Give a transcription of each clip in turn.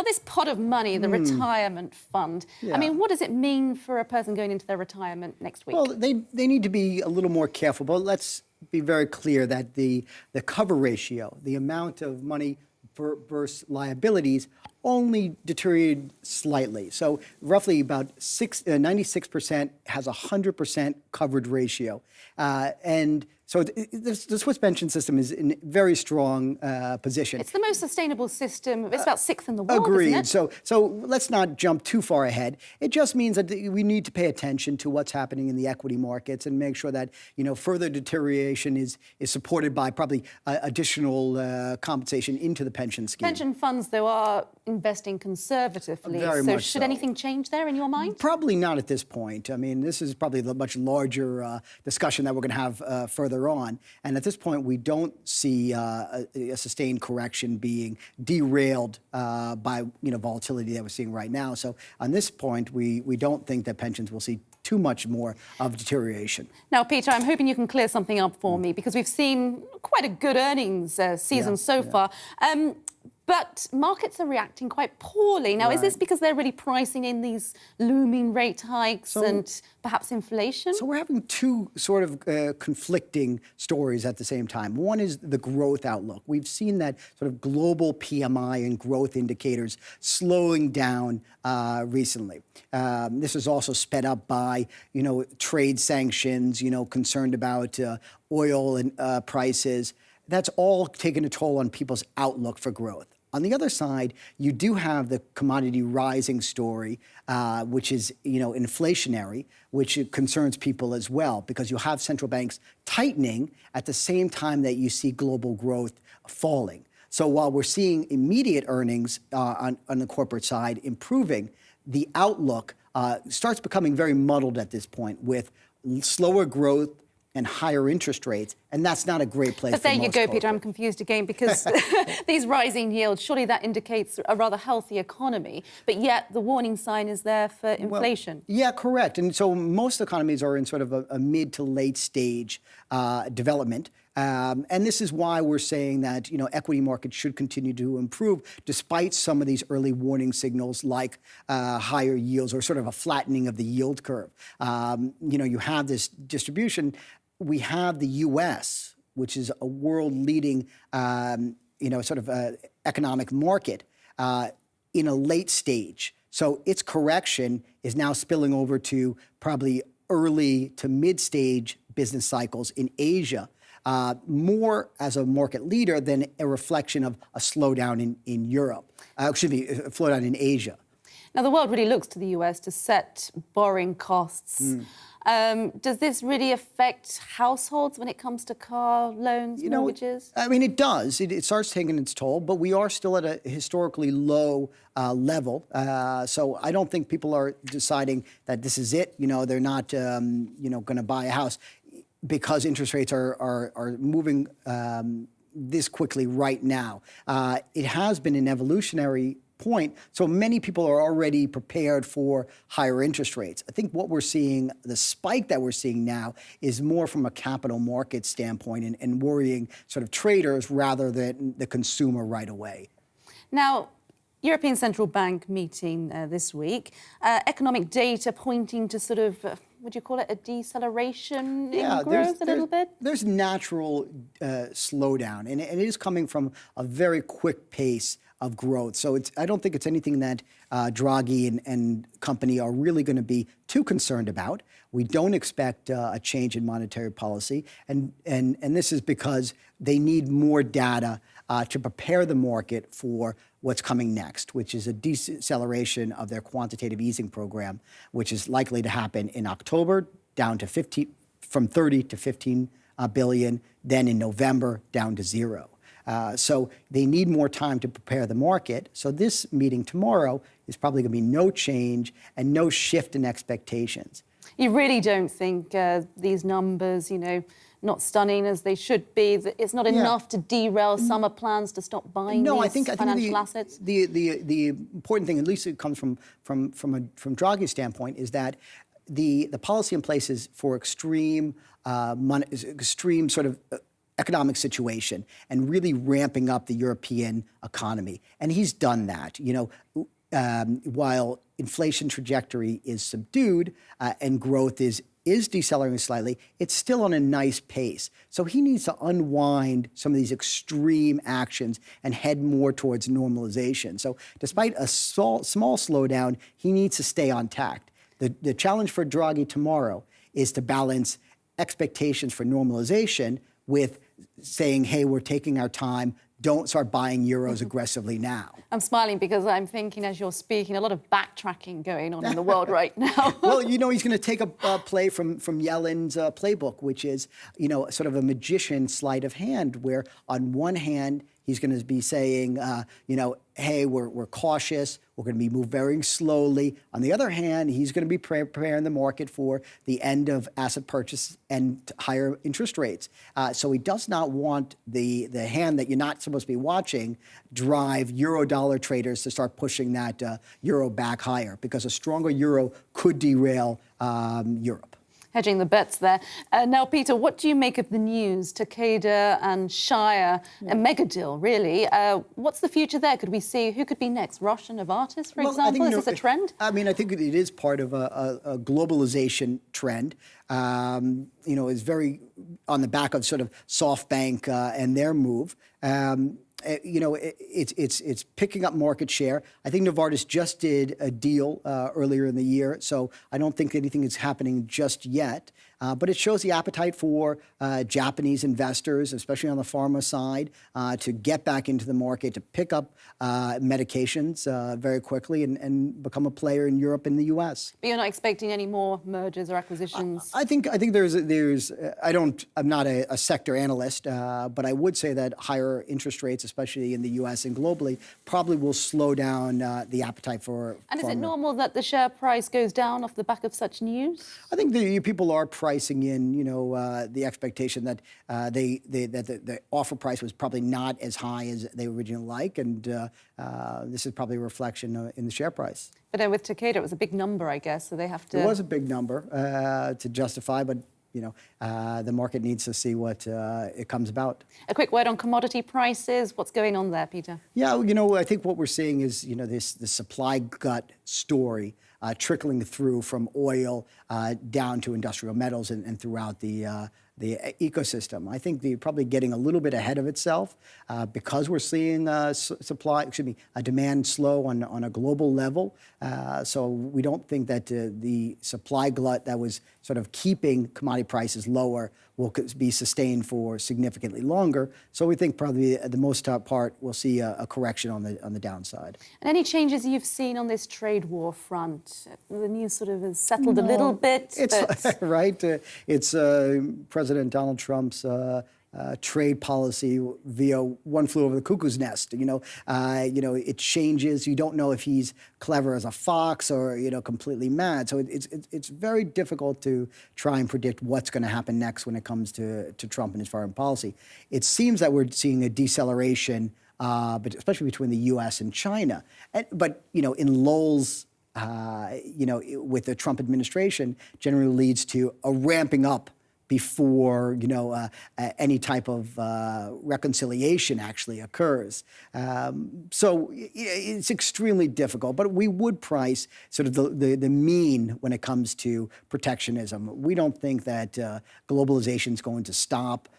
Now, this pot of money, the retirement fund, Yeah. I mean, what does it mean for a person going into their retirement next week? Well, they need to be a little more careful, but let's be very clear that the cover ratio, the amount of money versus liabilities, only deteriorated slightly. So roughly about 96% has a 100% coverage ratio. And so the Swiss pension system is in a very strong position. It's the most sustainable system. It's about sixth in the world, Agreed. isn't it? So let's not jump too far ahead. It just means that we need to pay attention to what's happening in the equity markets and make sure that further deterioration is supported by probably additional compensation into the pension scheme. Pension funds, though, are investing conservatively. Very so much should so. anything change there in your mind? Probably not at this point. I mean, this is probably the much larger discussion that we're going to have further on. And at this point, we don't see a sustained correction being derailed by volatility that we're seeing right now. So on this point, we don't think that pensions will see too much more of deterioration. Now, Peter, I'm hoping you can clear something up for me, because we've seen quite a good earnings season so far. But markets are reacting quite poorly. Now, is this because they're really pricing in these looming rate hikes and perhaps inflation? So we're having two sort of conflicting stories at the same time. One is the growth outlook. We've seen that sort of global PMI and growth indicators slowing down recently. This is also sped up by, trade sanctions, concerned about oil and prices. That's all taken a toll on people's outlook for growth. On the other side, you do have the commodity rising story, which is, inflationary, which concerns people as well, because you have central banks tightening at the same time that you see global growth falling. So while we're seeing immediate earnings on the corporate side improving, the outlook starts becoming very muddled at this point with slower growth and higher interest rates, and that's not a great place for most. But there you go, Peter, corporates. I'm confused again, because these rising yields, surely that indicates a rather healthy economy, but yet the warning sign is there for inflation. Well, yeah, correct. And so most economies are in sort of a mid to late stage development. And this is why we're saying that equity markets should continue to improve despite some of these early warning signals like higher yields or sort of a flattening of the yield curve. You have this distribution. We have the U.S., which is a world-leading, sort of economic market in a late stage. So its correction is now spilling over to probably early to mid-stage business cycles in Asia. More as a market leader than a reflection of a slowdown in Europe, a slowdown in Asia. Now, the world really looks to the US to set borrowing costs. Does this really affect households when it comes to car loans, mortgages? I mean, it does. It starts taking its toll, but we are still at a historically low level. So I don't think people are deciding that this is it. They're not, going to buy a house because interest rates are moving this quickly right now. It has been an evolutionary point, so many people are already prepared for higher interest rates. I think what we're seeing, the spike that we're seeing now, is more from a capital market standpoint and worrying sort of traders rather than the consumer right away. Now, European Central Bank meeting this week, economic data pointing to sort of, would you call it a deceleration in growth a little bit? There's natural slowdown, and it is coming from a very quick pace of growth. So I don't think it's anything that Draghi and company are really going to be too concerned about. We don't expect a change in monetary policy, and this is because they need more data to prepare the market for what's coming next, which is a deceleration of their quantitative easing program, which is likely to happen in October, down to from 30 to 15 billion, then in November down to 0. So they need more time to prepare the market. So this meeting tomorrow is probably going to be no change and no shift in expectations. You really don't think these numbers, not stunning as they should be, it's not enough to derail summer plans to stop buying these financial assets? The important thing, at least it comes from Draghi's standpoint, is that the policy in place is for extreme sort of economic situation and really ramping up the European economy. And he's done that. While inflation trajectory is subdued and growth is decelerating slightly, it's still on a nice pace. So he needs to unwind some of these extreme actions and head more towards normalization. So despite a small slowdown, he needs to stay on tack. The challenge for Draghi tomorrow is to balance expectations for normalization with saying, hey, we're taking our time, don't start buying euros aggressively now. I'm smiling because I'm thinking as you're speaking, a lot of backtracking going on in the world right now. Well, he's going to take a play from Yellen's playbook, which is, sort of a magician's sleight of hand, where on one hand, he's going to be saying, hey, we're cautious. We're going to be moving very slowly. On the other hand, he's going to be preparing the market for the end of asset purchase and higher interest rates. So he does not want the hand that you're not supposed to be watching drive euro-dollar traders to start pushing that euro back higher, because a stronger euro could derail Europe. Hedging the bets there. Now, Peter, what do you make of the news? Takeda and Shire, a mega deal, really. What's the future there? Could we see who could be next? Roche and Novartis, for example? Is this a trend? I mean, I think it is part of a globalization trend. Is very on the back of sort of SoftBank and their move. It's picking up market share. I think Novartis just did a deal earlier in the year, so I don't think anything is happening just yet. But it shows the appetite for Japanese investors, especially on the pharma side, to get back into the market, to pick up medications very quickly and become a player in Europe and the U.S. But you're not expecting any more mergers or acquisitions? I think I'm not a sector analyst, but I would say that higher interest rates, especially in the U.S. and globally, probably will slow down the appetite for And pharma. Is it normal that the share price goes down off the back of such news? I think the people are pricing in, the expectation that the offer price was probably not as high as they originally like, and this is probably a reflection in the share price. But with Takeda, it was a big number, I guess, so they have to... It was a big number to justify, but the market needs to see what it comes about. A quick word on commodity prices. What's going on there, Peter? Yeah, I think what we're seeing is, the supply gut story trickling through from oil down to industrial metals and throughout the ecosystem. I think they're probably getting a little bit ahead of itself because we're seeing a demand slow on a global level. So we don't think that the supply glut that was sort of keeping commodity prices lower will be sustained for significantly longer. So we think probably the most part we'll see a correction on the downside. And any changes you've seen on this trade war front? The news sort of has settled a little bit. It's right. It's President Donald Trump's trade policy via one flew over the cuckoo's nest. It changes. You don't know if he's clever as a fox or completely mad. So it's very difficult to try and predict what's going to happen next when it comes to Trump and his foreign policy. It seems that we're seeing a deceleration, but especially between the U.S. and China. But in lulls, with the Trump administration, generally leads to a ramping up before any type of reconciliation actually occurs. So it's extremely difficult, but we would price sort of the mean when it comes to protectionism. We don't think that globalization is going to stop.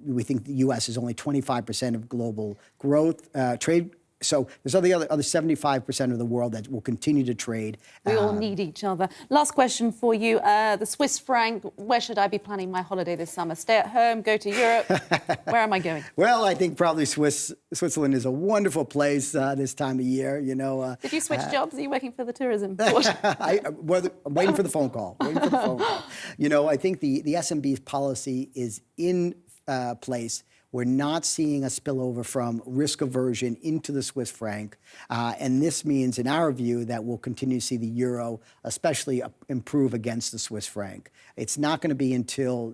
We think the U.S. is only 25% of global growth, trade. So there's other 75% of the world that will continue to trade. We all need each other. Last question for you. The Swiss franc, where should I be planning my holiday this summer? Stay at home, go to Europe? Where am I going? Well, I think probably Switzerland is a wonderful place this time of year. Did you switch jobs? Are you working for the tourism board? I'm waiting for the phone call. I think the SMB's policy is in place. We're not seeing a spillover from risk aversion into the Swiss franc. And this means, in our view, that we'll continue to see the euro especially improve against the Swiss franc. It's not going to be until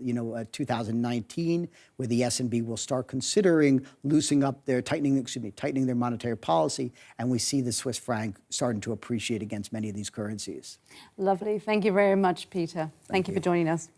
2019 where the S&B will start considering tightening their monetary policy, and we see the Swiss franc starting to appreciate against many of these currencies. Lovely. Thank you very much, Peter. Thank you for joining us.